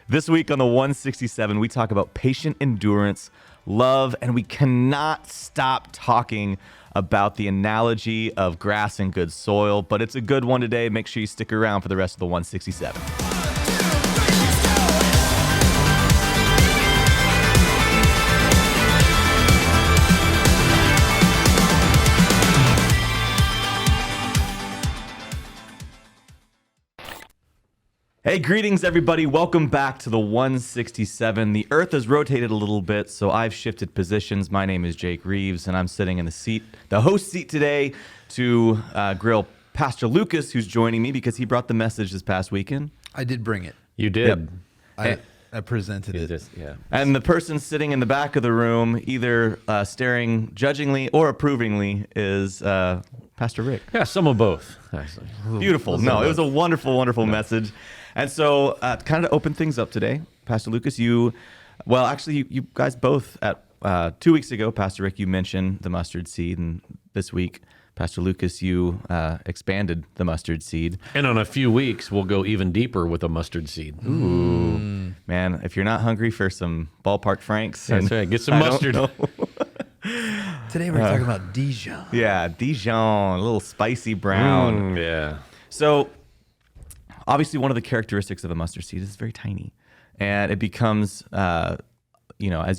This week on the 167, we talk about patient endurance, love, and we cannot stop talking about the analogy of grass and good soil, but it's a good one today. Make sure you stick around for the rest of the 167. Hey, greetings, everybody. Welcome back to the 167. The Earth has rotated a little bit, so I've shifted positions. My name is Jake Reeves, and I'm sitting in the host seat today to grill Pastor Lucas, who's joining me because he brought the message this past weekend. I did bring it. You did. I presented it. Yeah. And the person sitting in the back of the room, either staring judgingly or approvingly, is Pastor Rick. Yeah, some of both, actually. Beautiful. No, it was a wonderful, wonderful message. And so, kind of to open things up today, Pastor Lucas, you guys both, at 2 weeks ago, Pastor Rick, you mentioned the mustard seed, and this week, Pastor Lucas, you expanded the mustard seed. And on a few weeks, we'll go even deeper with a mustard seed. Ooh. Man, if you're not hungry for some ballpark Franks. That's right. Get some mustard. Today we're talking about Dijon. Yeah, Dijon, a little spicy brown. Yeah. So, obviously, one of the characteristics of a mustard seed is it's very tiny. And it becomes, as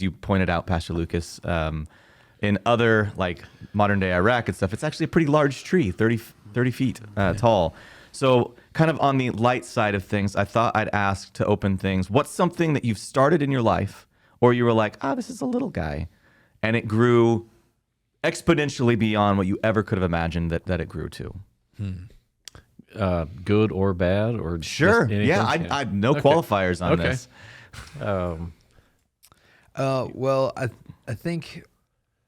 you pointed out, Pastor Lucas, in other, like, modern-day Iraq and stuff, it's actually a pretty large tree, 30 feet tall. So, kind of on the light side of things, I thought I'd ask to open things. What's something that you've started in your life, or you were like, this is a little guy, and it grew exponentially beyond what you ever could have imagined that it grew to? Good or bad, or Sure. just anything? Yeah, I no qualifiers on this. Well, I think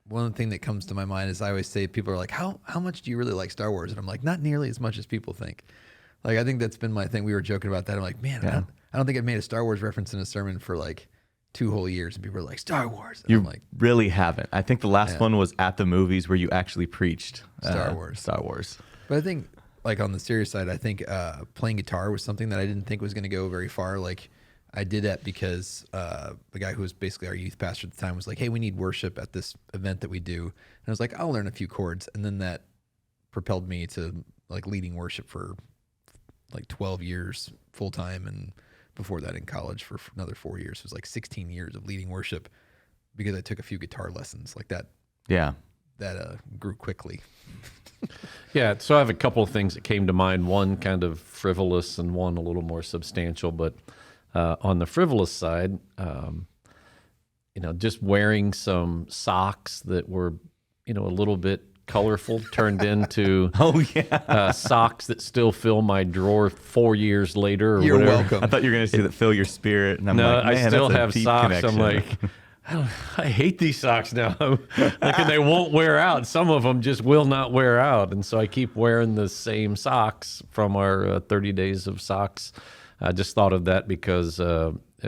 one thing that comes to my mind is I always say, people are like, how much do you really like Star Wars? And I'm like, not nearly as much as people think. Like, I think that's been my thing. We were joking about that. I'm like, man, Yeah. I don't think I've made a Star Wars reference in a sermon for like 2 whole years. And people are like, Star Wars. And You I'm like, really haven't. I think the last one was at the movies where you actually preached Star Wars. Star Wars. but I think, like, on the serious side, I think playing guitar was something that I didn't think was going to go very far. Like, I did that because the guy who was basically our youth pastor at the time was like, hey, we need worship at this event that we do. And I was like, I'll learn a few chords. And then that propelled me to, like, leading worship for like 12 years full time. And before that in college for another 4 years. It was like 16 years of leading worship because I took a few guitar lessons like that. Yeah. That grew quickly. Yeah, so I have a couple of things that came to mind. One kind of frivolous and one a little more substantial. But on the frivolous side, just wearing some socks that were, a little bit colorful turned into socks that still fill my drawer 4 years later. Or You're whatever. welcome. I thought you were going to say that fill your spirit. And I'm No, like, man, I still that's a have deep socks. connection. I'm like, I hate these socks now. And they won't wear out. Some of them just will not wear out. And so I keep wearing the same socks from our 30 days of socks. I just thought of that because,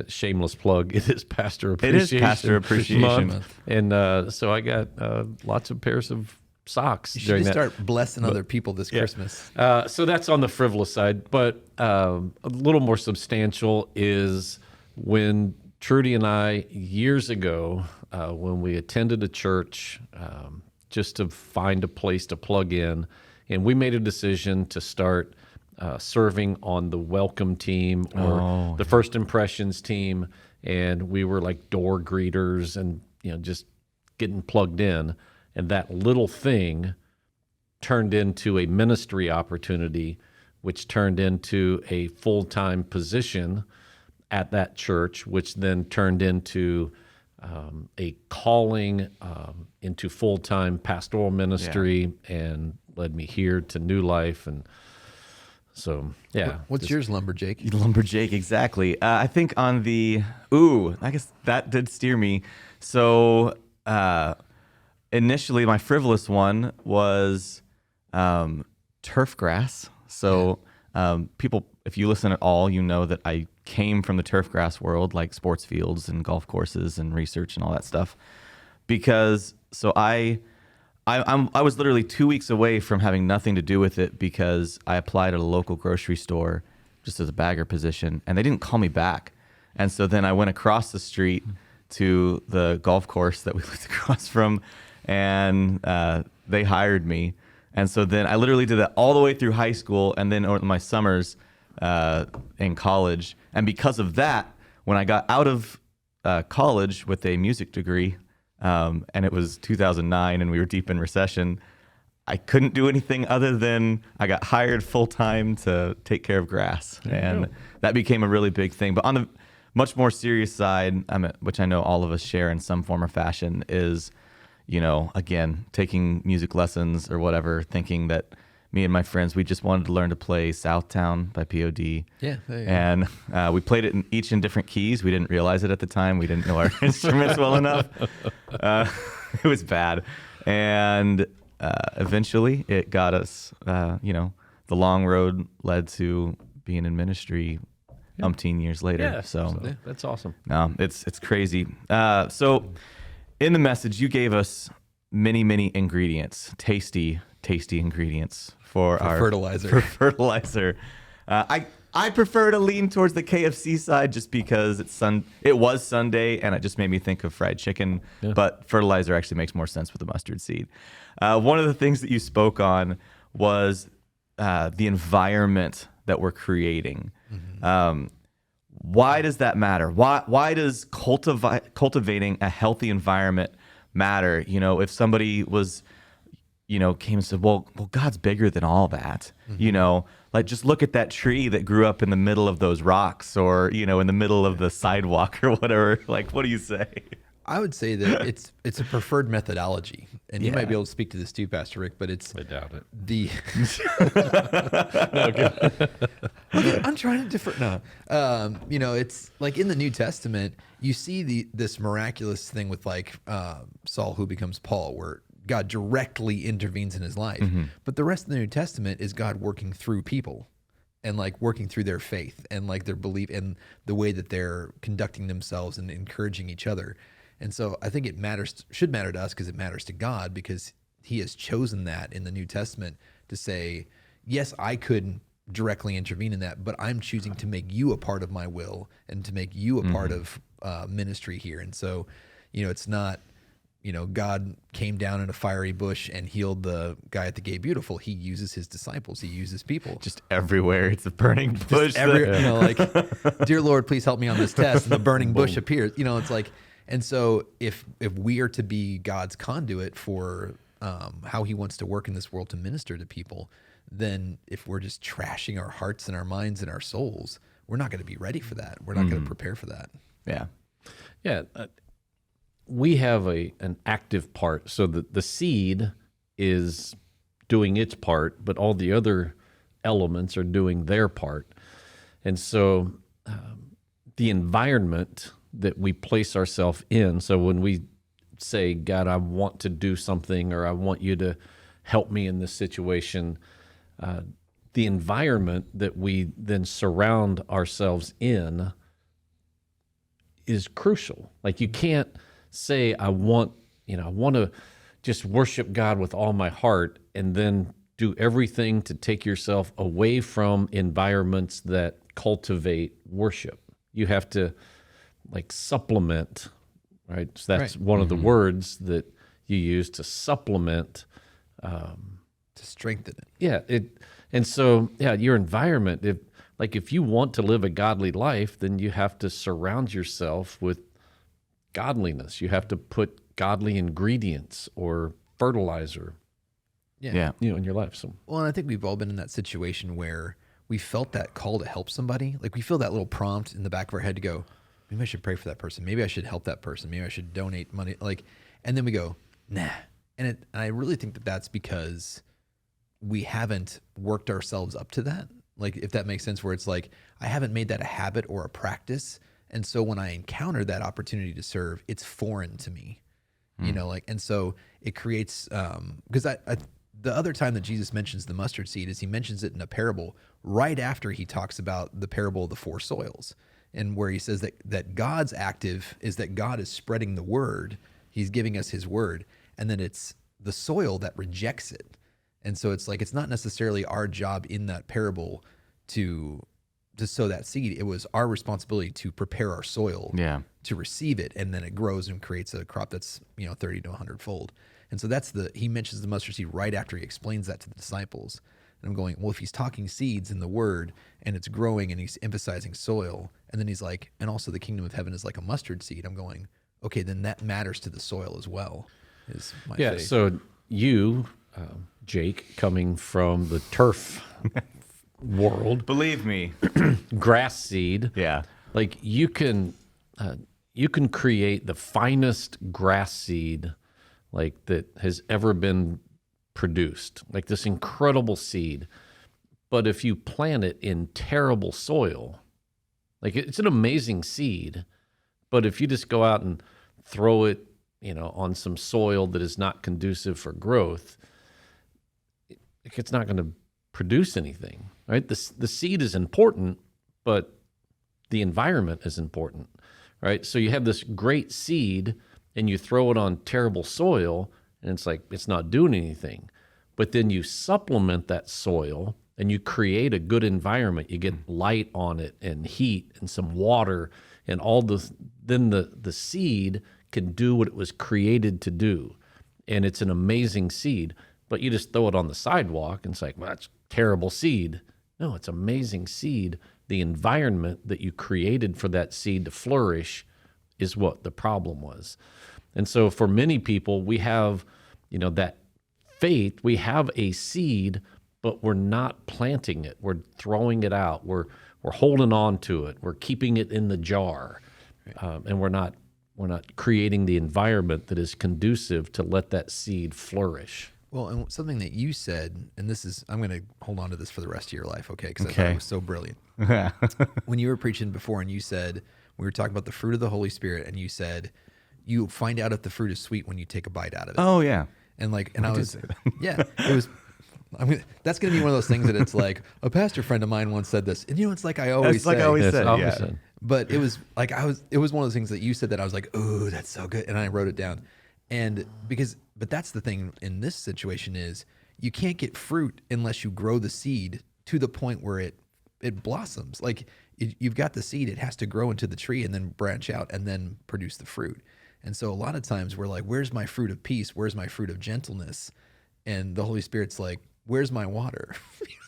shameless plug, it is Pastor Appreciation. It is Pastor Appreciation Month. And so I got lots of pairs of socks You should during just that. start blessing other people this Christmas. So that's on the frivolous side, but a little more substantial is when Trudy and I, years ago, when we attended a church just to find a place to plug in, and we made a decision to start serving on the welcome team or the first impressions team, and we were like door greeters and just getting plugged in. And that little thing turned into a ministry opportunity, which turned into a full-time position at that church, which then turned into a calling into full-time pastoral ministry and led me here to New Life. And so, yeah. What's yours, Lumberjake? Lumberjake, exactly. I think on I guess that did steer me. So, initially, my frivolous one was turf grass. So people, if you listen at all, you know that I came from the turf grass world, like sports fields and golf courses and research and all that stuff. Because I was literally 2 weeks away from having nothing to do with it because I applied at a local grocery store just as a bagger position, and they didn't call me back. And so then I went across the street to the golf course that we lived across from, and they hired me. And so then I literally did that all the way through high school and then my summers in college. And because of that, when I got out of college with a music degree, and it was 2009 and we were deep in recession, I couldn't do anything other than I got hired full time to take care of grass. And that became a really big thing. But on the much more serious side, which I know all of us share in some form or fashion, is, again, taking music lessons or whatever, thinking that me and my friends, we just wanted to learn to play Southtown by POD. Yeah. And we played it each in different keys. We didn't realize it at the time. We didn't know our instruments well enough. It was bad. And eventually it got us, the long road led to being in ministry umpteen years later. Yeah, So that's awesome. no, it's crazy. So in the message, you gave us many, many ingredients, tasty ingredients for our fertilizer. For fertilizer. I prefer to lean towards the KFC side just because it was Sunday and it just made me think of fried chicken. Yeah. But fertilizer actually makes more sense with the mustard seed. One of the things that you spoke on was the environment that we're creating. Mm-hmm. Why does that matter? Why does cultivating a healthy environment matter? If somebody was, came and said, well, God's bigger than all that. Mm-hmm. Like just look at that tree that grew up in the middle of those rocks, or in the middle of the sidewalk or whatever. Like, what do you say? I would say that it's a preferred methodology, and you might be able to speak to this too, Pastor Rick. But I doubt it. I'm trying to differ. No, it's like in the New Testament, you see this miraculous thing with like Saul who becomes Paul, where God directly intervenes in his life. Mm-hmm. But the rest of the New Testament is God working through people and like working through their faith and like their belief and the way that they're conducting themselves and encouraging each other. And so I think it should matter to us because it matters to God, because he has chosen that in the New Testament to say, yes, I could directly intervene in that, but I'm choosing to make you a part of my will and to make you a part of ministry here. And so, it's not, God came down in a fiery bush and healed the guy at the Gate Beautiful. He uses his disciples. He uses people. Just everywhere. It's a burning bush. Dear Lord, please help me on this test. And the burning bush appears. It's like, and so if we are to be God's conduit for how he wants to work in this world to minister to people, then if we're just trashing our hearts and our minds and our souls, we're not going to be ready for that. We're not going to prepare for that. Yeah. Yeah. We have an active part. So the seed is doing its part, but all the other elements are doing their part. And so the environment that we place ourselves in, so when we say, God, I want to do something, or I want you to help me in this situation, the environment that we then surround ourselves in is crucial. Like you can't say, I want to just worship God with all my heart and then do everything to take yourself away from environments that cultivate worship. You have to like supplement, right? So that's one of the words that you use to supplement, to strengthen it. Yeah. And so your environment, if you want to live a godly life, then you have to surround yourself with godliness. You have to put godly ingredients or fertilizer in your life. So, well, and I think we've all been in that situation where we felt that call to help somebody. Like we feel that little prompt in the back of our head to go, maybe I should pray for that person. Maybe I should help that person. Maybe I should donate money. And then we go, nah. And I really think that that's because we haven't worked ourselves up to that. Like, if that makes sense, where it's like, I haven't made that a habit or a practice. And so when I encounter that opportunity to serve, it's foreign to me, and so it creates, because the other time that Jesus mentions the mustard seed is he mentions it in a parable right after he talks about the parable of the 4 soils, and where he says that God's active is that God is spreading the word. He's giving us his word, and then it's the soil that rejects it. And so it's like, it's not necessarily our job in that parable to to sow that seed. It was our responsibility to prepare our soil Yeah. to receive it, and then it grows and creates a crop that's 30 to 100 fold. And so he mentions the mustard seed right after he explains that to the disciples. And I'm going, well, if he's talking seeds in the word and it's growing and he's emphasizing soil, and then he's like, and also the kingdom of heaven is like a mustard seed. I'm going, okay, then that matters to the soil as well. Is my Yeah. faith. So you, Jake, coming from the turf world, Believe me. grass seed, Yeah. like you can create the finest grass seed like that has ever been produced, like this incredible seed. But if you plant it in terrible soil, like it's an amazing seed, but if you just go out and throw it, on some soil that is not conducive for growth, it's not going to produce anything, right? The seed is important, but the environment is important, right? So you have this great seed and you throw it on terrible soil and it's like, it's not doing anything. But then you supplement that soil and you create a good environment. You get light on it and heat and some water and then the seed can do what it was created to do. And it's an amazing seed, but you just throw it on the sidewalk and it's like, well, that's terrible seed. No, it's amazing seed. The environment that you created for that seed to flourish is what the problem was. And so for many people, we have, that faith, we have a seed, but we're not planting it. We're throwing it out. We're holding on to it. We're keeping it in the jar. And we're not creating the environment that is conducive to let that seed flourish. Well, and something that you said, and I'm going to hold on to this for the rest of your life, okay? Because I thought Okay. it was so brilliant. When you were preaching before and you said, we were talking about the fruit of the Holy Spirit, and you said, you find out if the fruit is sweet when you take a bite out of it. Oh yeah. And yeah, it was, that's going to be one of those things that it's like, a pastor friend of mine once said this, and it's like I always It's like say. I always Yes, said. always Yeah. said. But it was like it was one of those things that you said that I was like, oh, that's so good. And I wrote it down. But that's the thing in this situation is you can't get fruit unless you grow the seed to the point where it blossoms. Like you've got the seed, it has to grow into the tree and then branch out and then produce the fruit. And so a lot of times we're like, where's my fruit of peace? Where's my fruit of gentleness? And the Holy Spirit's like, where's my water?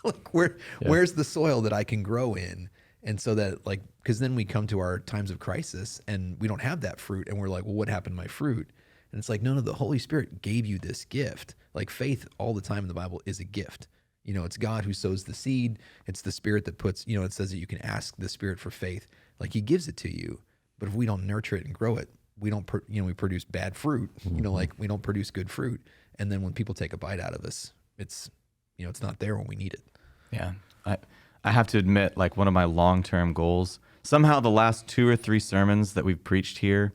Like where's the soil that I can grow in? And so that because then we come to our times of crisis and we don't have that fruit and we're like, well, what happened to my fruit? And it's like, no, the Holy Spirit gave you this gift. Like faith all the time in the Bible is a gift. It's God who sows the seed. It's the Spirit that puts, it says that you can ask the Spirit for faith. Like he gives it to you. But if we don't nurture it and grow it, we don't, we produce bad fruit, like we don't produce good fruit. And then when people take a bite out of us, it's, it's not there when we need it. Yeah. I have to admit, like one of my long-term goals, somehow the last 2 or 3 sermons that we've preached here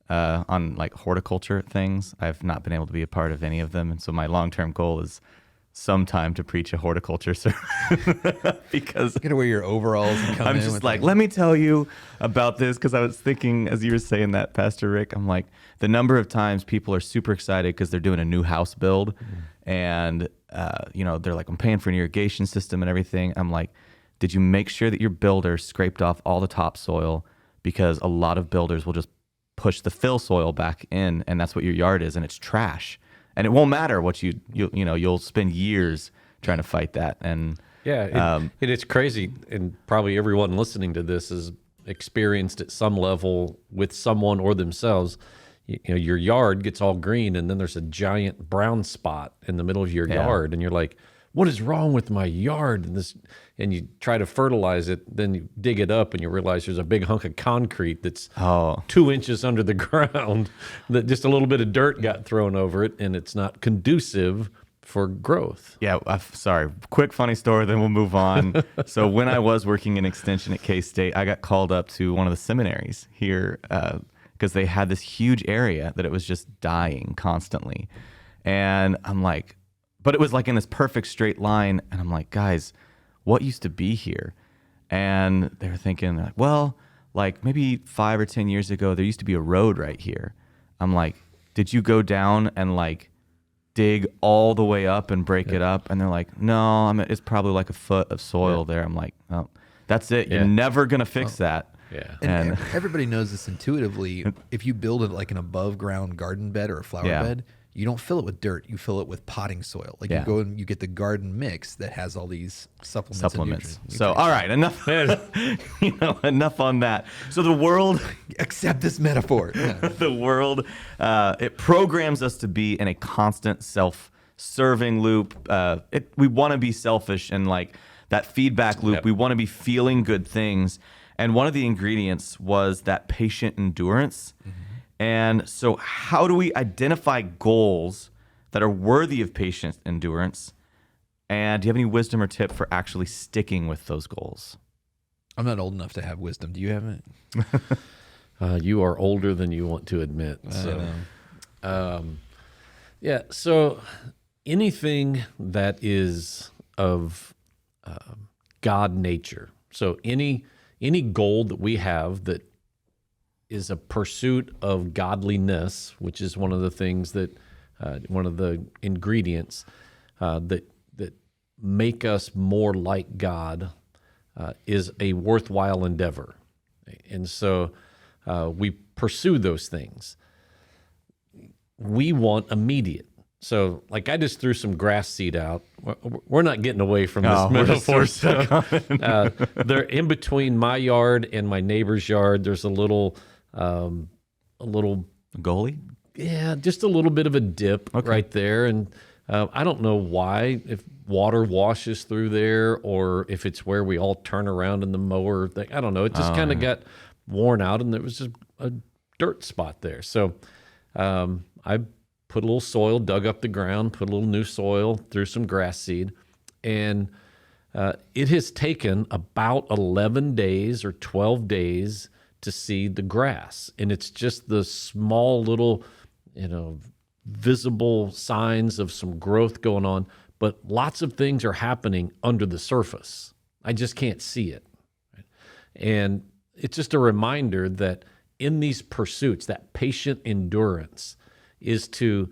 on like horticulture things, I've not been able to be a part of any of them. And so my long-term goal is sometime to preach a horticulture sermon because Get to wear your overalls and come I'm in just with like, let me tell you about this. Because I was thinking, as you were saying that, Pastor Rick, I'm like, the number of times people are super excited because they're doing a new house build, and they're like, I'm paying for an irrigation system and everything. I'm like, did you make sure that your builder scraped off all the topsoil? Because a lot of builders will just push the fill soil back in, and that's what your yard is, and it's trash. And it won't matter what you'll spend years trying to fight that. And Yeah, it's crazy, and probably everyone listening to this has experienced at some level with someone or themselves. Your yard gets all green, and then there's a giant brown spot in the middle of your yard, and you're like, "What is wrong with my yard?" And you try to fertilize it, then you dig it up, and you realize there's a big hunk of concrete that's 2 inches under the ground, that just a little bit of dirt got thrown over it, and it's not conducive for growth. Yeah, sorry. Quick funny story, then we'll move on. So when I was working in extension at K-State, I got called up to one of the seminaries here because they had this huge area that it was just dying constantly. And I'm like, but it was like in this perfect straight line. And I'm like, guys, what used to be here? And they were thinking, like, well, like maybe 5 or 10 years ago, there used to be a road right here. I'm like, did you go down and like dig all the way up and break it up? And they're like, no, it's probably like a foot of soil there. I'm like, oh, That's it. You're Yeah. never going to fix that. Yeah. And And everybody knows this intuitively. If you build it like an above ground garden bed or a flower Yeah. bed, you don't fill it with dirt. You fill it with potting soil. Like Yeah. you go and you get the garden mix that has all these supplements. And supplements. nutrients. So, all right, enough. Enough on that. So the world, Accept this metaphor. Yeah. the world, it programs us to be in a constant self-serving loop. We want to be selfish and like that feedback loop. Yep. We want to be feeling good things. And one of the ingredients was that patient endurance. And so, how do we identify goals that are worthy of patient endurance? And do you have any wisdom or tip for actually sticking with those goals? I'm not old enough to have wisdom. Do you have it? You are older than you want to admit. I So, know. yeah. So anything that is of God nature. So any goal that we have that is a pursuit of godliness, which is one of the things that one of the ingredients that make us more like God, is a worthwhile endeavor, and so we pursue those things. We want immediate. So, like, I just threw some grass seed out. We're not getting away from this metaphor. So, they're in between my yard and my neighbor's yard. There's a little, Goalie? yeah, just a little bit of a dip right there. And I don't know why, if water washes through there or if it's where we all turn around in the mower thing. I don't know. It just kind of got worn out and there was just a dirt spot there. So I put a little soil, dug up the ground, put a little new soil, threw some grass seed. And it has taken about 11 days or 12 days to see the grass. And it's just the small little, visible signs of some growth going on, but lots of things are happening under the surface. I just can't see it. And it's just a reminder that in these pursuits, that patient endurance is to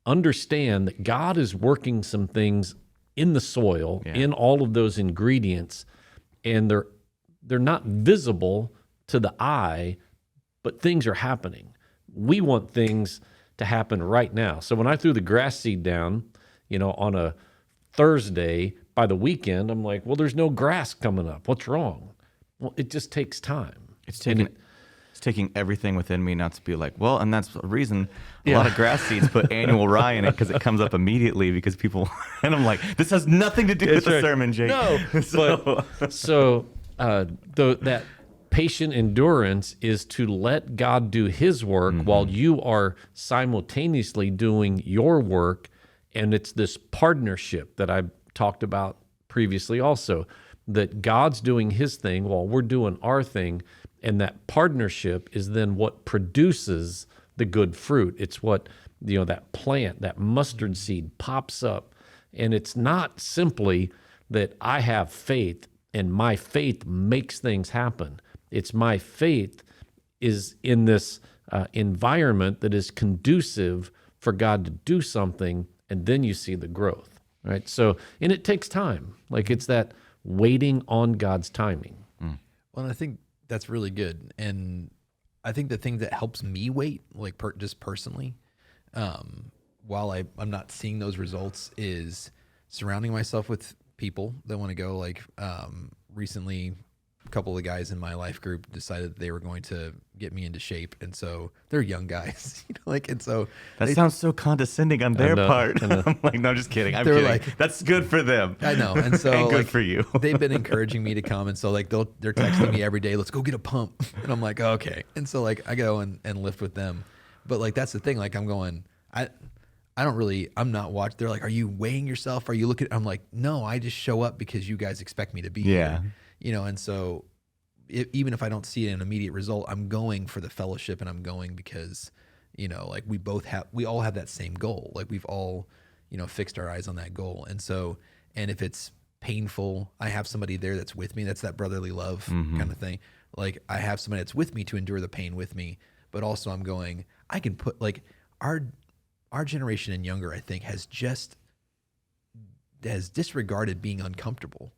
understand that God is working some things in the soil, in all of those ingredients, and they're not visible to the eye, but things are happening. We want things to happen right now. So when I threw the grass seed down, on a Thursday, by the weekend, I'm like, well, there's no grass coming up. What's wrong? Well, it just takes time. It's taking everything within me not to be like, well, and that's the reason a lot of grass seeds put annual rye in it because it comes up immediately because people, and I'm like, this has nothing to do with the sermon, Jake. No, that patient endurance is to let God do his work while you are simultaneously doing your work. And it's this partnership that I talked about previously also, that God's doing his thing while we're doing our thing. And that partnership is then what produces the good fruit. It's what, that plant, that mustard seed pops up. And it's not simply that I have faith and my faith makes things happen. It's my faith is in this environment that is conducive for God to do something, and then you see the growth, right? So, and it takes time. Like it's that waiting on God's timing. Well, and I think that's really good. And I think the thing that helps me wait, like just personally, while I'm not seeing those results, is surrounding myself with people that want to go. Like recently, a couple of the guys in my life group decided that they were going to get me into shape, and so they're young guys, and so That sounds so condescending on their know, part. I'm like, no, I'm just kidding. I'm They're kidding. like- That's good for them. I know, and so And good like, for you. they've been encouraging me to come, and so like they're texting me every day, let's go get a pump, and I'm like, okay, and so like I go and lift with them, but like that's the thing, like I'm going, I'm not watching. They're like, are you weighing yourself? Are you looking? I'm like, no, I just show up because you guys expect me to be Yeah. here, and so even if I don't see an immediate result, I'm going for the fellowship, and I'm going because, like we all have that same goal. Like we've all, fixed our eyes on that goal. And so, and if it's painful, I have somebody there that's with me. That's that brotherly love kind of thing. Like I have somebody that's with me to endure the pain with me, but also I'm going, I can put like our generation and younger, I think has disregarded being uncomfortable.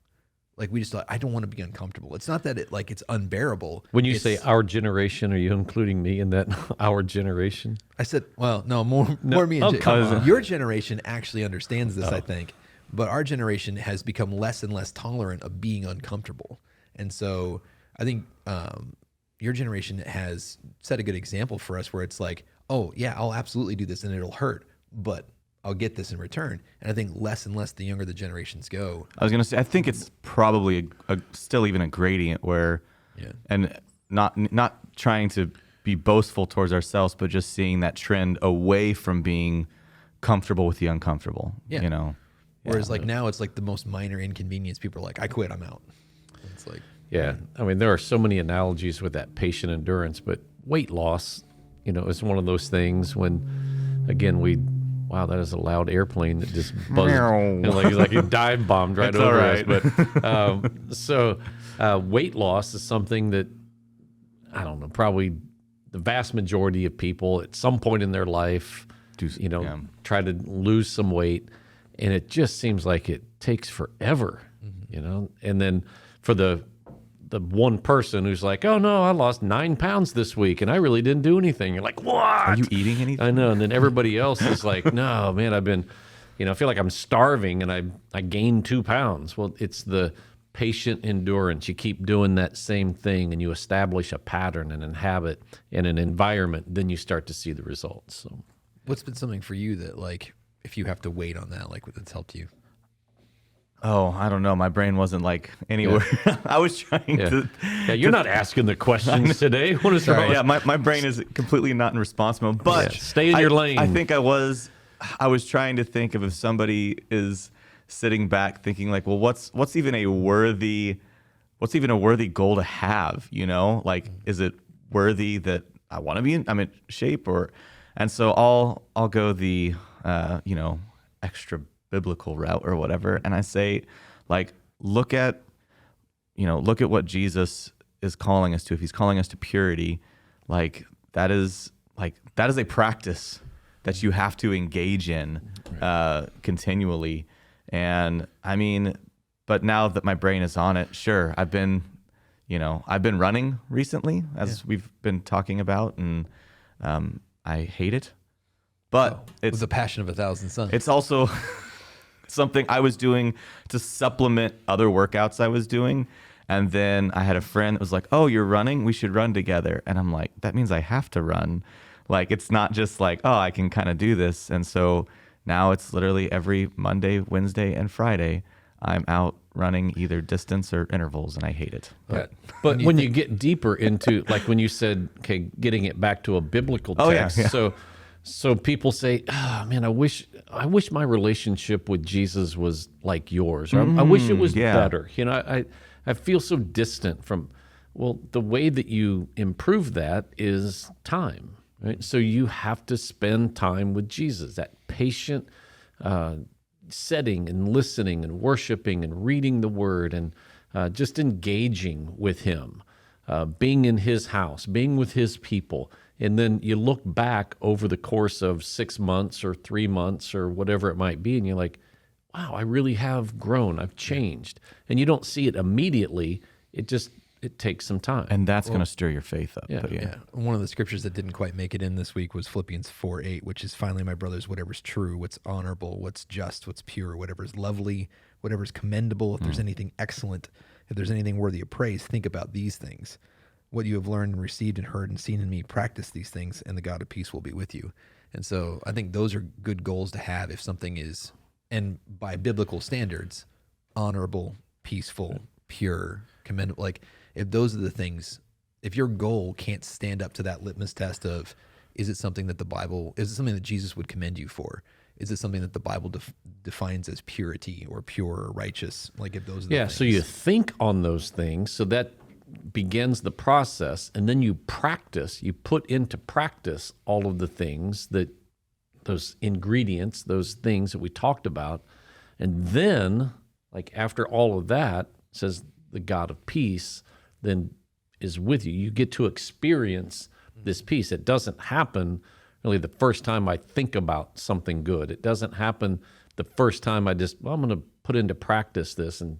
Like we just thought, I don't want to be uncomfortable. It's not that it's unbearable. When you It's- say our generation, are you including me in that our generation? I said, well, no, more me and oh, come on. Your generation actually understands this, I think, but our generation has become less and less tolerant of being uncomfortable, and so I think your generation has set a good example for us, where it's like, oh yeah, I'll absolutely do this, and it'll hurt, but I'll get this in return. And I think less and less the younger the generations go. I was gonna say, I think it's probably still even a gradient where, Yeah. and not trying to be boastful towards ourselves, but just seeing that trend away from being comfortable with the uncomfortable. Yeah. You know. Whereas like now it's like the most minor inconvenience. People are like, I quit, I'm out. It's like, Yeah. I mean, there are so many analogies with that patient endurance, but weight loss, is one of those things when, again, wow, that is a loud airplane that just buzzed. Like it dive bombed right It's over all us. But so weight loss is something that, I don't know, probably the vast majority of people at some point in their life, try to lose some weight. And it just seems like it takes forever, And then for the one person who's like, oh no, I lost 9 pounds this week and I really didn't do anything. You're like, what? Are you eating anything? I know. And then everybody else is like, no, man, I've been, I feel like I'm starving and I gained 2 pounds. Well, it's the patient endurance. You keep doing that same thing and you establish a pattern and a habit and an environment, then you start to see the results. So what's been something for you that like, if you have to wait on that, like that's helped you? Oh, I don't know. My brain wasn't like anywhere. I was trying to. Yeah, you're not asking the questions today. What is wrong? Yeah, my brain is completely not in response mode. But stay in your lane. I think I was trying to think of if somebody is sitting back thinking like, well, what's even a worthy goal to have? Like, is it worthy that I want to be I'm in shape and so I'll go the extra biblical route or whatever, and I say, like, look at what Jesus is calling us to. If he's calling us to purity, like that is a practice that you have to engage in continually. And I mean, but now that my brain is on it, sure, I've been running recently, as we've been talking about, and I hate it, but It's the passion of 1,000 suns. it's also something I was doing to supplement other workouts I was doing. And then I had a friend that was like, oh, you're running? We should run together. And I'm like, that means I have to run. Like, it's not just like, oh, I can kind of do this. And so now it's literally every Monday, Wednesday, and Friday, I'm out running either distance or intervals, and I hate it. But But when you get deeper into, like when you said, okay, getting it back to a biblical text. yeah. So people say, man, I wish my relationship with Jesus was like yours. Or I wish it was better. I feel so distant from, well, the way that you improve that is time, right? So you have to spend time with Jesus, that patient setting and listening and worshiping and reading the word and just engaging with him, being in his house, being with his people. And then you look back over the course of 6 months or 3 months or whatever it might be, and you're like, wow, I really have grown. I've changed. And you don't see it immediately. It takes some time. And that's going to stir your faith up. Yeah. But yeah, one of the scriptures that didn't quite make it in this week was Philippians 4:8, which is, finally, my brothers, whatever's true, what's honorable, what's just, what's pure, whatever's lovely, whatever's commendable, if there's anything excellent, if there's anything worthy of praise, think about these things. What you have learned and received and heard and seen in me, practice these things, and the God of peace will be with you. And so I think those are good goals to have if something is, and by biblical standards, honorable, peaceful, pure, commendable. Like, if those are the things, if your goal can't stand up to that litmus test of, is it something that Jesus would commend you for? Is it something that the Bible defines as purity or pure or righteous? Like, if those are the things. So you think on those things, so that begins the process, and then you put into practice all of the things those ingredients, those things that we talked about. And then, like, after all of that, says the God of peace then is with you. You get to experience this peace. It doesn't happen really the first time I think about something good. It doesn't happen the first time I'm going to put into practice this, and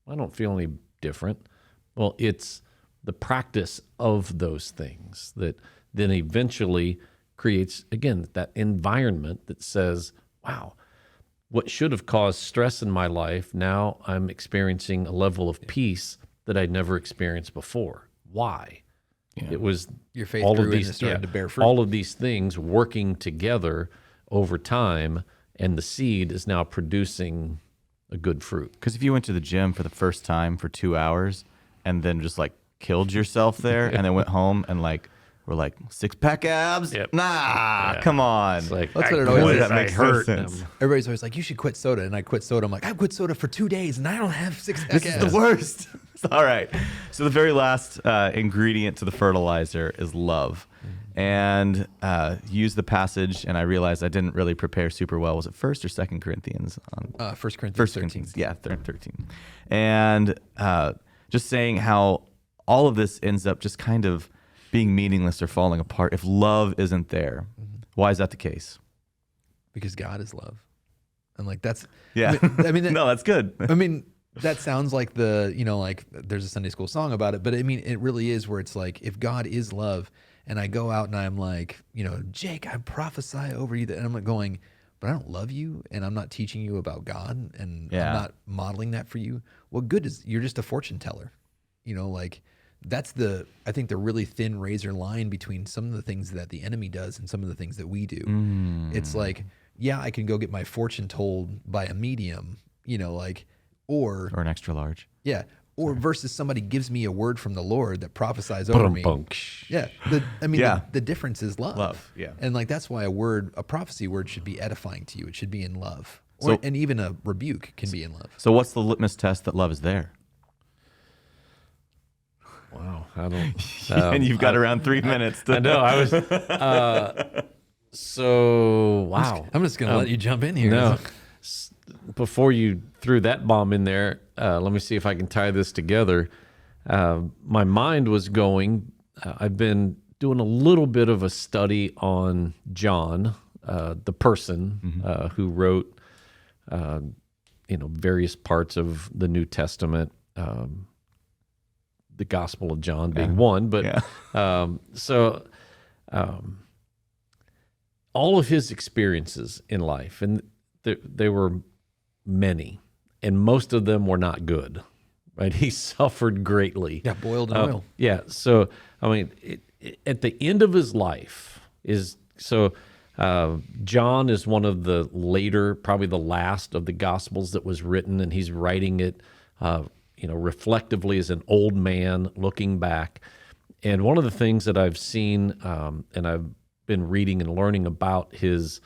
I don't feel any different. Well, it's the practice of those things that then eventually creates, again, that environment that says, wow, what should have caused stress in my life, now I'm experiencing a level of peace that I'd never experienced before. Why? It was Your faith all grew of and these it started to bear fruit. all of these things working together over time, and the seed is now producing a good fruit. Because if you went to the gym for the first time for 2 hours and then just like killed yourself there and then went home and like were like 6-pack abs, Yep. nah, come on. It's like, That's I what it always quit, is. That makes no hurt sense. them. Everybody's always like, you should quit soda. And I quit soda. I'm like, I quit soda for 2 days and I don't have 6 This is the worst. All right. So the very last ingredient to the fertilizer is love. And use the passage, and I realized I didn't really prepare super well. Was it 1st or 2nd Corinthians? 1 Corinthians 1 13. Corinthians, yeah, 13. And just saying how all of this ends up just kind of being meaningless or falling apart if love isn't there. Why is that the case? Because God is love. And like, that's, Yeah. I mean, No, that's good. I mean, that sounds like like there's a Sunday school song about it, but I mean, it really is where it's like, if God is love and I go out and I'm like, Jake, I prophesy over you that, and I'm like going, but I don't love you and I'm not teaching you about God and Yeah. I'm not modeling that for you. What good is, you're just a fortune teller. Like that's I think the really thin razor line between some of the things that the enemy does and some of the things that we do. It's like, yeah, I can go get my fortune told by a medium, or Or an extra large. yeah, or versus somebody gives me a word from the Lord that prophesies over me. Ba-dum-bunk. Yeah, Yeah. the difference is love. Love, yeah. and like that's why a prophecy word should be edifying to you. It should be in love, So- and even a rebuke can be in love. So what's the litmus test that love is there? Wow, I don't. And you've got around 3 minutes. To, I know. I was. So wow. I'm just gonna let you jump in here. No. Before you threw that bomb in there, let me see if I can tie this together. My mind was going. I've been doing a little bit of a study on John, the person who wrote, various parts of the New Testament. The Gospel of John being one, but all of his experiences in life, and they were many, and most of them were not good. Right? He suffered greatly. Yeah, boiled in oil. Yeah. So, I mean, at the end of his life John is one of the later, probably the last of the Gospels that was written, and he's writing it, reflectively as an old man looking back. And one of the things that I've seen, and I've been reading and learning about his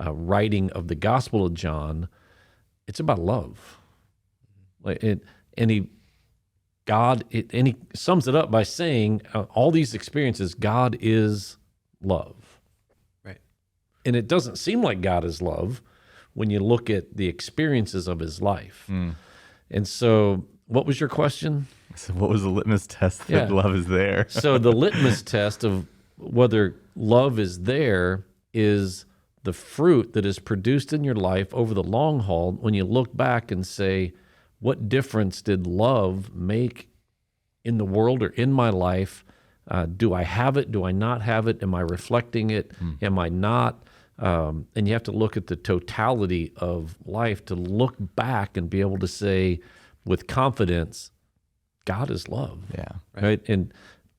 writing of the Gospel of John, it's about love. And he sums it up by saying all these experiences, God is love. Right. And it doesn't seem like God is love when you look at the experiences of his life. And so, what was your question? So what was the litmus test that Yeah. love is there? So the litmus test of whether love is there is the fruit that is produced in your life over the long haul when you look back and say, what difference did love make in the world or in my life? Do I have it? Do I not have it? Am I reflecting it? Am I not? And you have to look at the totality of life to look back and be able to say with confidence, God is love. Yeah. Right.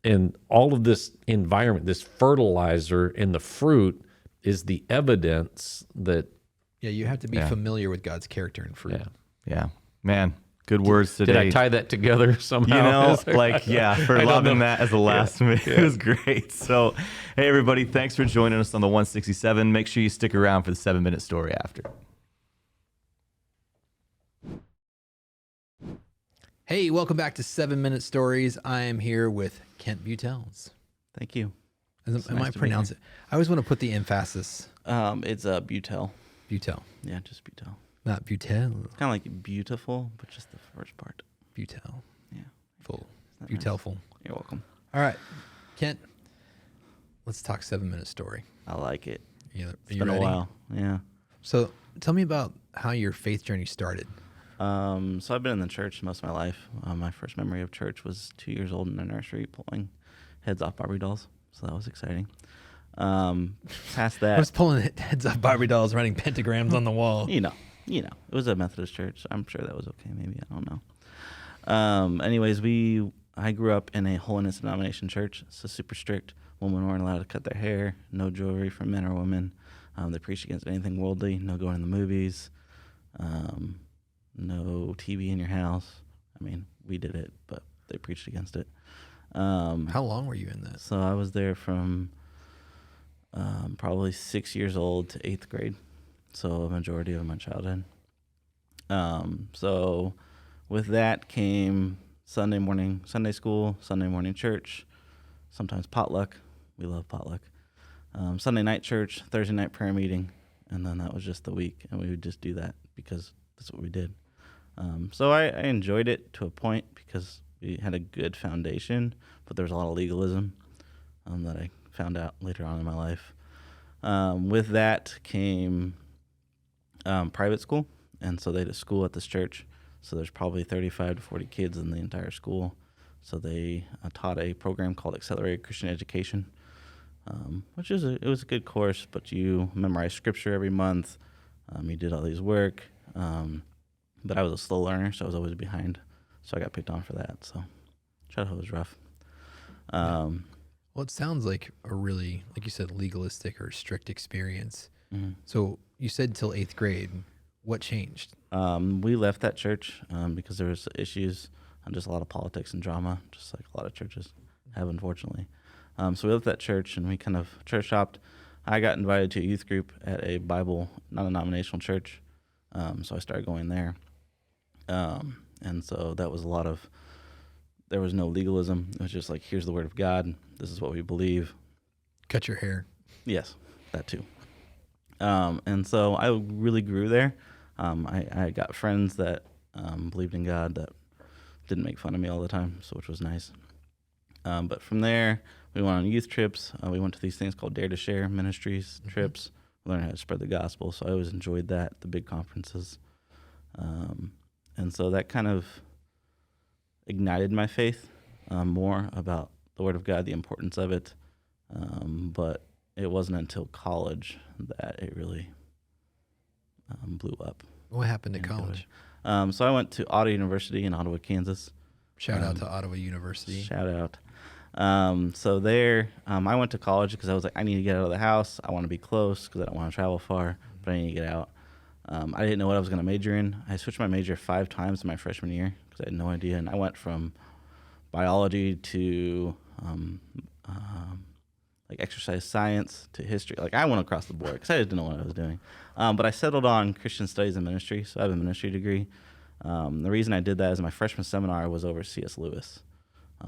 And all of this environment, this fertilizer and the fruit is the evidence that, Yeah, you have to be familiar with God's character and fruit. yeah. Yeah. Man, good words today. Did I tie that together somehow? for I don't loving know. that as the last minute. It was great. So, hey, everybody, thanks for joining us on the 167. Make sure you stick around for the 7-minute story after. Hey, welcome back to 7-Minute Stories. I am here with Kent Butels. Thank you. Am nice I to be pronounce it? I always want to put the emphasis. It's Butel. Butel, Yeah, just Butel. not Butel. It's kind of like beautiful, but just the first part. Butel. Yeah. Full. Isn't that nice? Butelful. You're welcome. All right, Kent. Let's talk 7-Minute Story. I like it. You, It's been a while. Yeah. So tell me about how your faith journey started. So I've been in the church most of my life. My first memory of church was 2 years old in the nursery pulling heads off Barbie dolls. So that was exciting. Past I was that, pulling heads off Barbie dolls, writing pentagrams on the wall. you know, it was a Methodist church. I'm sure that was okay. Maybe, I don't know. Anyways, I grew up in a holiness denomination church. So super strict. Women weren't allowed to cut their hair. No jewelry for men or women. They preached against anything worldly. No going to the movies. No TV in your house. I mean, we did it, but they preached against it. How long were you in that? So I was there from probably 6 years old to 8th grade. So a majority of my childhood. So with that came Sunday morning Sunday school, Sunday morning church, sometimes potluck. We love potluck. Sunday night church, Thursday night prayer meeting, and then that was just the week. And we would just do that because that's what we did. So I enjoyed it to a point because we had a good foundation, but there was a lot of legalism that I found out later on in my life. With that came private school, and so they had a school at this church. So there's probably 35 to 40 kids in the entire school. So they taught a program called Accelerated Christian Education, which is it was a good course, but you memorize scripture every month. You did all these work, but I was a slow learner, so I was always behind. So I got picked on for that. So childhood was rough. Well, it sounds like a really, like you said, legalistic or strict experience. Mhm. So you said till 8th grade. What changed? We left that church because there was issues and just a lot of politics and drama, just like a lot of churches have, unfortunately. So we left that church and we kind of church hopped. I got invited to a youth group at a Bible non-denominational church, so I started going there. And so that was there was no legalism. It was just like, here's the word of God. This is what we believe. Cut your hair. Yes, that too. And so I really grew there. I got friends that believed in God that didn't make fun of me all the time, so which was nice. But from there, we went on youth trips. We went to these things called Dare to Share Ministries trips. We learned how to spread the gospel, so I always enjoyed that, the big conferences. And so that kind of ignited my faith more about the Word of God, the importance of it. But it wasn't until college that it really blew up. What happened at in a good college? way. So I went to Ottawa University in Ottawa, Kansas. Shout out to Ottawa University. Shout out. So there, I went to college because I was like, I need to get out of the house. I want to be close because I don't want to travel far, but I need to get out. I didn't know what I was going to major in. I switched my major 5 times in my freshman year because I had no idea. And I went from biology to like exercise science to history. Like I went across the board because I just didn't know what I was doing. But I settled on Christian studies and ministry, so I have a ministry degree. The reason I did that is my freshman seminar was over C.S. Lewis,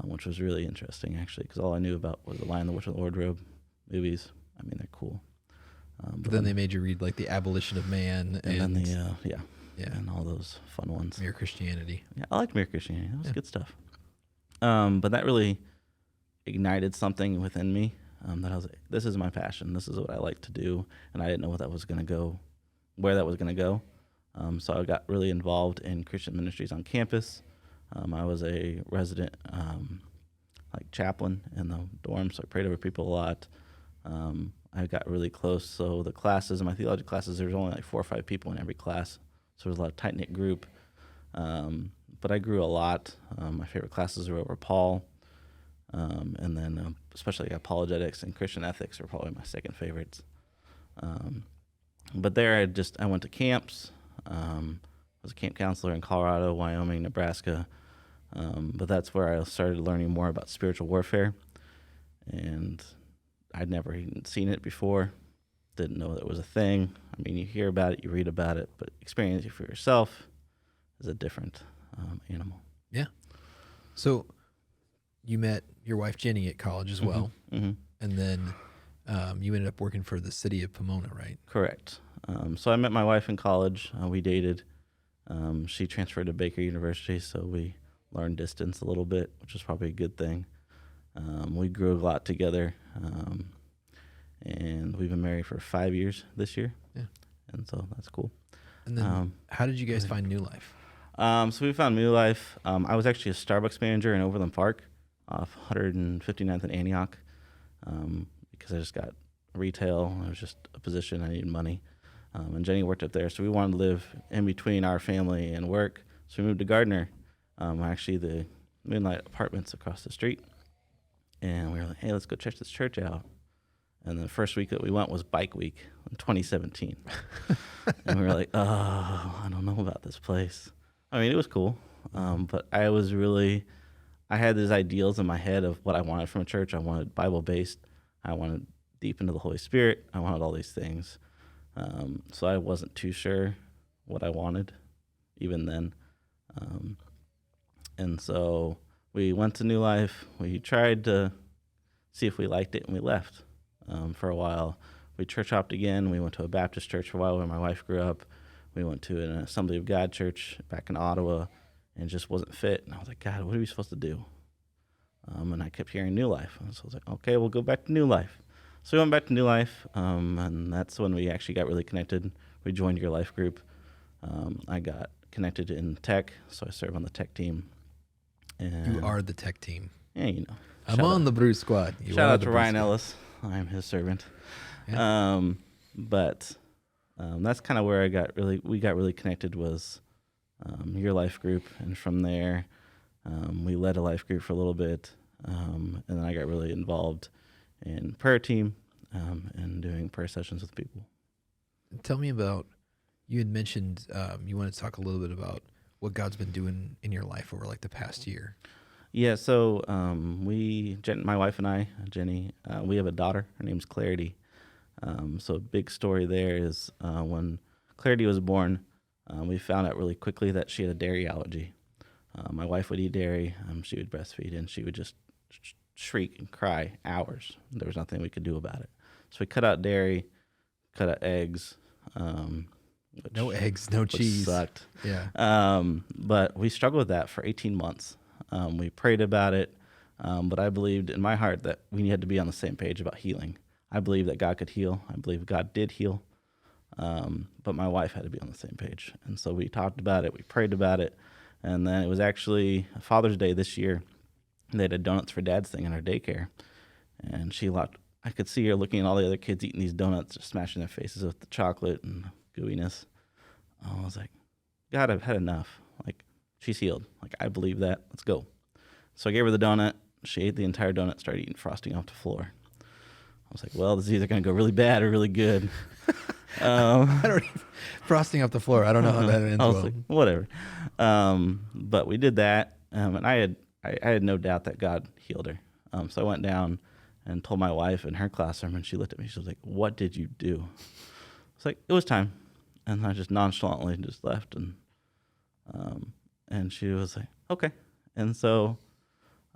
which was really interesting actually because all I knew about was The Lion, the Witch, and the Wardrobe movies. I mean, they're cool. But then they made you read like The Abolition of Man and then yeah, and all those fun ones. Mere Christianity. Yeah, I liked Mere Christianity. That was good stuff. But that really ignited something within me that I was like, this is my passion. This is what I like to do. And I didn't know what that was going to go, where that was going to go. So I got really involved in Christian ministries on campus. I was a resident like chaplain in the dorm, so I prayed over people a lot. I got really close. So the classes, in my theology classes, there was only like 4 or 5 people in every class. So it was a lot of tight-knit group. But I grew a lot. My favorite classes were over Paul. And then especially apologetics and Christian ethics are probably my second favorites. But there I went to camps. I was a camp counselor in Colorado, Wyoming, Nebraska. But that's where I started learning more about spiritual warfare. And I'd never even seen it before. Didn't know that it was a thing. I mean, you hear about it, you read about it, but experiencing it for yourself is a different animal. Yeah. So you met your wife Jenny at college as well, Mm-hmm. and then you ended up working for the city of Pomona, right? Correct. So I met my wife in college. We dated. She transferred to Baker University, so we learned distance a little bit, which was probably a good thing. We grew a lot together, and we've been married for 5 years this year. Yeah. And so that's cool. And then how did you guys find New Life? So we found New Life. I was actually a Starbucks manager in Overland Park off 159th and Antioch because I just got retail. It was just a position. I needed money. And Jenny worked up there. So we wanted to live in between our family and work. So we moved to Gardner, actually the Moonlight Apartments across the street. And we were like, hey, let's go check this church out. And the first week that we went was Bike Week in 2017. And we were like, oh, I don't know about this place. I mean, it was cool, but I had these ideals in my head of what I wanted from a church. I wanted Bible-based. I wanted deep into the Holy Spirit. I wanted all these things. So I wasn't too sure what I wanted even then. And so we went to New Life. We tried to see if we liked it, and we left for a while. We church hopped again. We went to a Baptist church for a while where my wife grew up. We went to an Assembly of God church back in Ottawa, and it just wasn't fit. And I was like, God, what are we supposed to do? And I kept hearing New Life. And so I was like, okay, we'll go back to New Life. So we went back to New Life, and that's when we actually got really connected. We joined your life group. I got connected in tech, so I serve on the tech team. And You are the tech team. yeah, you know. I'm Shout on out- the Bruce Squad. You Shout are out the to Bruce Ryan Squad. Ellis. I'm his servant. Yeah. But that's kind of where we got really connected was your life group. And from there, we led a life group for a little bit. And then I got really involved in prayer team and doing prayer sessions with people. Tell me about, you had mentioned you wanted to talk a little bit about what God's been doing in your life over like the past year. Yeah, so my wife and I, Jenny, we have a daughter. Her name's Clarity. So a big story there is when Clarity was born, we found out really quickly that she had a dairy allergy. My wife would eat dairy. She would breastfeed, and she would just shriek and cry hours. There was nothing we could do about it. So we cut out dairy, cut out eggs. No eggs, no which cheese. sucked. Yeah. But we struggled with that for 18 months. We prayed about it, but I believed in my heart that we had to be on the same page about healing. I believe that God could heal. I believe God did heal, but my wife had to be on the same page. And so we talked about it, we prayed about it, and then it was actually Father's Day this year. They had a Donuts for Dads thing in our daycare, and I could see her looking at all the other kids eating these donuts, just smashing their faces with the chocolate and gooiness. I was like, God, I've had enough. Like, she's healed. Like, I believe that. Let's go. So I gave her the donut. She ate the entire donut, started eating frosting off the floor. I was like, well, this is either going to go really bad or really good. I don't even, frosting off the floor. I don't know how that ends I was well. like, whatever. But we did that, and I had no doubt that God healed her. So I went down and told my wife in her classroom, and she looked at me. She was like, what did you do? I was like, it was time. And I just nonchalantly just left, and she was like, okay. And so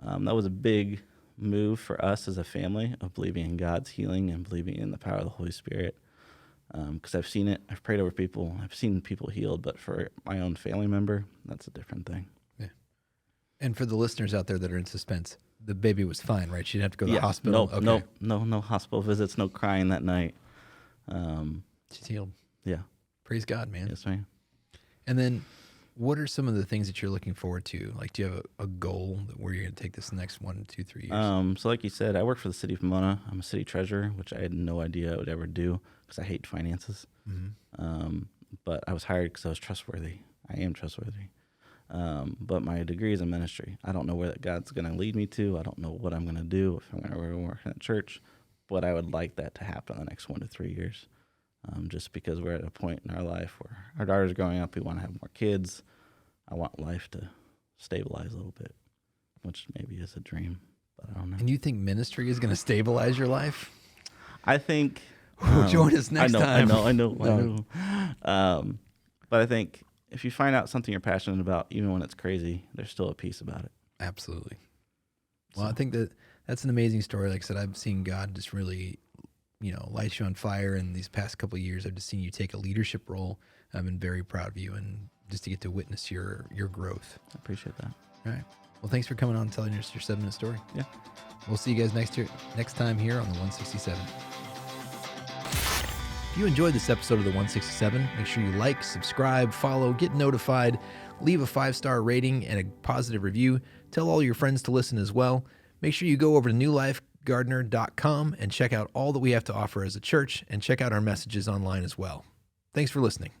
that was a big move for us as a family of believing in God's healing and believing in the power of the Holy Spirit. Because I've seen it, I've prayed over people, I've seen people healed, but for my own family member, that's a different thing. Yeah. And for the listeners out there that are in suspense, the baby was fine, right? She didn't have to go to the hospital. No hospital visits, no crying that night. She's healed. Yeah, Praise God, man. yes, ma'am. And then what are some of the things that you're looking forward to? Like, do you have a goal that where you're going to take this next 1, 2, 3 years? So like you said, I work for the city of Pomona. I'm a city treasurer, which I had no idea I would ever do because I hate finances. But I was hired because I was trustworthy. I am trustworthy. But my degree is in ministry. I don't know where that God's going to lead me to. I don't know what I'm going to do, if I'm going to work in a church. But I would like that to happen in the next 1 to 3 years. Just because we're at a point in our life where our daughter's growing up, we want to have more kids. I want life to stabilize a little bit, which maybe is a dream, but I don't know. And you think ministry is going to stabilize your life? I think Join us next time. I know. But I think if you find out something you're passionate about, even when it's crazy, there's still a peace about it. Absolutely. Well, I think that's an amazing story. Like I said, I've seen God just really, light you on fire. And these past couple of years, I've just seen you take a leadership role. I've been very proud of you, and just to get to witness your growth. I appreciate that. All right. Well, thanks for coming on and telling us your 7-minute story. Yeah. We'll see you guys next time here on the 167. If you enjoyed this episode of the 167, make sure you like, subscribe, follow, get notified, leave a 5-star rating and a positive review. Tell all your friends to listen as well. Make sure you go over to newlifegardener.com and check out all that we have to offer as a church, and check out our messages online as well. Thanks for listening.